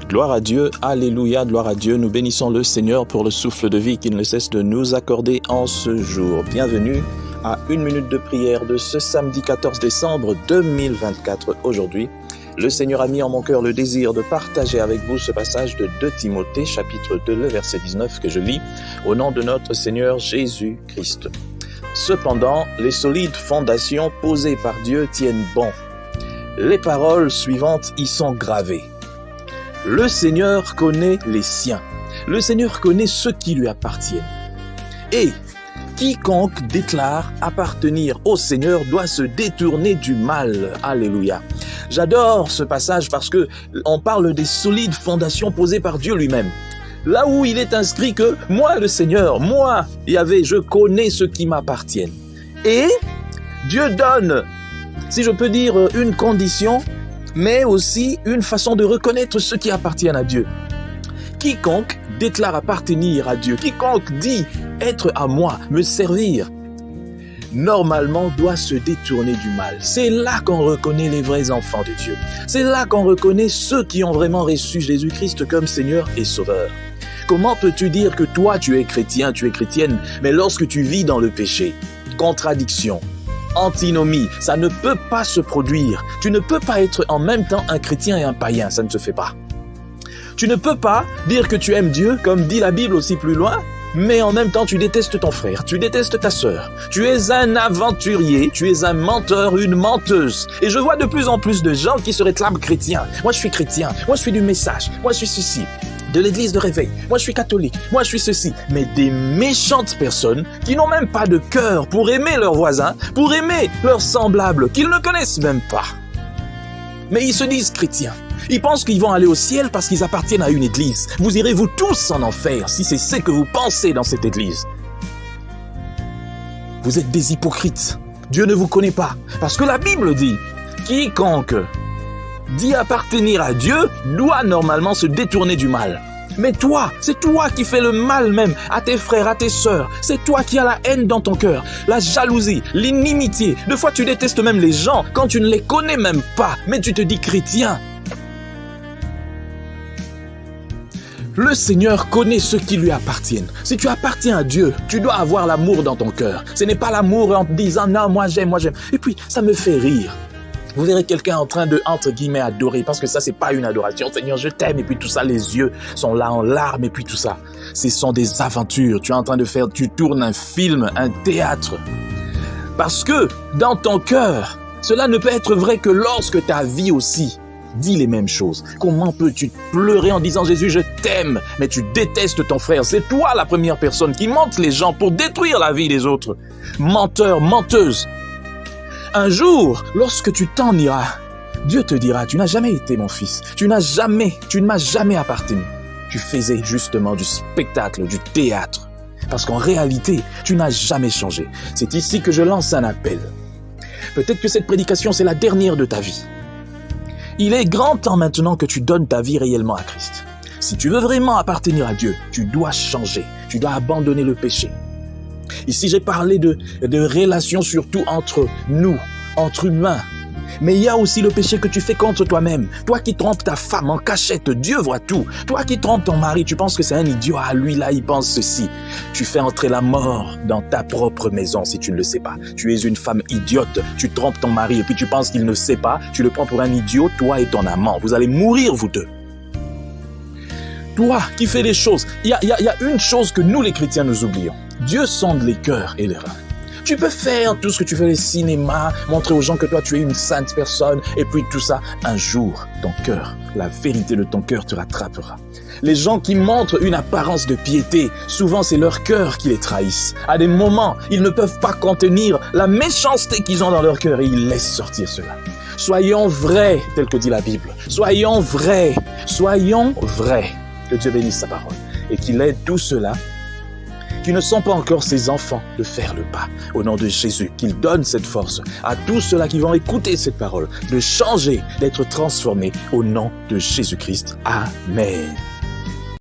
Gloire à Dieu, alléluia, gloire à Dieu. Nous bénissons le Seigneur pour le souffle de vie qu'il ne cesse de nous accorder en ce jour. Bienvenue à une minute de prière de ce samedi 14 décembre 2024. Aujourd'hui, le Seigneur a mis en mon cœur le désir de partager avec vous ce passage de 2 Timothée, chapitre 2, le verset 19 que je lis au nom de notre Seigneur Jésus-Christ. Cependant, les solides fondations posées par Dieu tiennent bon. Les paroles suivantes y sont gravées. Le Seigneur connaît les siens. Le Seigneur connaît ceux qui lui appartiennent. Et quiconque déclare appartenir au Seigneur doit se détourner du mal. Alléluia. J'adore ce passage parce que on parle des solides fondations posées par Dieu lui-même. Là où il est inscrit que moi, le Seigneur, moi, Yahvé, je connais ceux qui m'appartiennent. Et Dieu donne, si je peux dire, une condition, mais aussi une façon de reconnaître ceux qui appartiennent à Dieu. Quiconque déclare appartenir à Dieu, quiconque dit être à moi, me servir, normalement doit se détourner du mal. C'est là qu'on reconnaît les vrais enfants de Dieu. C'est là qu'on reconnaît ceux qui ont vraiment reçu Jésus-Christ comme Seigneur et Sauveur. Comment peux-tu dire que toi tu es chrétien, tu es chrétienne, mais lorsque tu vis dans le péché, contradiction, antinomie, ça ne peut pas se produire. Tu ne peux pas être en même temps un chrétien et un païen, ça ne se fait pas. Tu ne peux pas dire que tu aimes Dieu, comme dit la Bible aussi plus loin, mais en même temps tu détestes ton frère, tu détestes ta sœur. Tu es un aventurier, tu es un menteur, une menteuse. Et je vois de plus en plus de gens qui se réclament chrétiens. Moi je suis chrétien, moi je suis du message, moi je suis ceci, de l'église de réveil, moi je suis catholique, moi je suis ceci. Mais des méchantes personnes qui n'ont même pas de cœur pour aimer leurs voisins, pour aimer leurs semblables, qu'ils ne connaissent même pas. Mais ils se disent chrétiens. Ils pensent qu'ils vont aller au ciel parce qu'ils appartiennent à une église. Vous irez vous tous en enfer si c'est ce que vous pensez dans cette église. Vous êtes des hypocrites. Dieu ne vous connaît pas. Parce que la Bible dit, quiconque dit appartenir à Dieu doit normalement se détourner du mal. Mais toi, c'est toi qui fais le mal même à tes frères, à tes sœurs. C'est toi qui as la haine dans ton cœur, la jalousie, l'inimitié. Des fois, tu détestes même les gens quand tu ne les connais même pas, mais tu te dis chrétien. Le Seigneur connaît ceux qui lui appartiennent. Si tu appartiens à Dieu, tu dois avoir l'amour dans ton cœur. Ce n'est pas l'amour en te disant « non, moi j'aime ». Et puis, ça me fait rire. Vous verrez quelqu'un en train de, entre guillemets, adorer, parce que ça, c'est pas une adoration. Seigneur, je t'aime, et puis tout ça, les yeux sont là en larmes, et puis tout ça. Ce sont des aventures. Tu es en train de faire, tu tournes un film, un théâtre. Parce que, dans ton cœur, cela ne peut être vrai que lorsque ta vie aussi dit les mêmes choses. Comment peux-tu pleurer en disant « Jésus, je t'aime », mais tu détestes ton frère? C'est toi la première personne qui mente les gens pour détruire la vie des autres. Menteur, menteuse. Un jour, lorsque tu t'en iras, Dieu te dira « Tu n'as jamais été mon fils. Tu ne m'as jamais appartenu. Tu faisais justement du spectacle, du théâtre. Parce qu'en réalité, tu n'as jamais changé. » C'est ici que je lance un appel. Peut-être que cette prédication, c'est la dernière de ta vie. Il est grand temps maintenant que tu donnes ta vie réellement à Christ. Si tu veux vraiment appartenir à Dieu, tu dois changer. Tu dois abandonner le péché. Ici, j'ai parlé de relations surtout entre nous, entre humains. Mais il y a aussi le péché que tu fais contre toi-même. Toi qui trompes ta femme en cachette, Dieu voit tout. Toi qui trompes ton mari, tu penses que c'est un idiot. Ah, lui là, il pense ceci. Tu fais entrer la mort dans ta propre maison si tu ne le sais pas. Tu es une femme idiote. Tu trompes ton mari et puis tu penses qu'il ne sait pas. Tu le prends pour un idiot, toi et ton amant. Vous allez mourir, vous deux. Toi qui fais les choses. Il y a une chose que nous les chrétiens nous oublions. Dieu sonde les cœurs et les reins. Tu peux faire tout ce que tu fais, le cinéma, montrer aux gens que toi tu es une sainte personne, et puis tout ça. Un jour, ton cœur, la vérité de ton cœur te rattrapera. Les gens qui montrent une apparence de piété, souvent c'est leur cœur qui les trahissent. À des moments, ils ne peuvent pas contenir la méchanceté qu'ils ont dans leur cœur et ils laissent sortir cela. Soyons vrais, tel que dit la Bible. Soyons vrais. Soyons vrais. Que Dieu bénisse sa parole et qu'il aide tout cela qui ne sont pas encore ses enfants de faire le pas. Au nom de Jésus, qu'il donne cette force à tous ceux-là qui vont écouter cette parole, de changer, d'être transformés au nom de Jésus-Christ. Amen.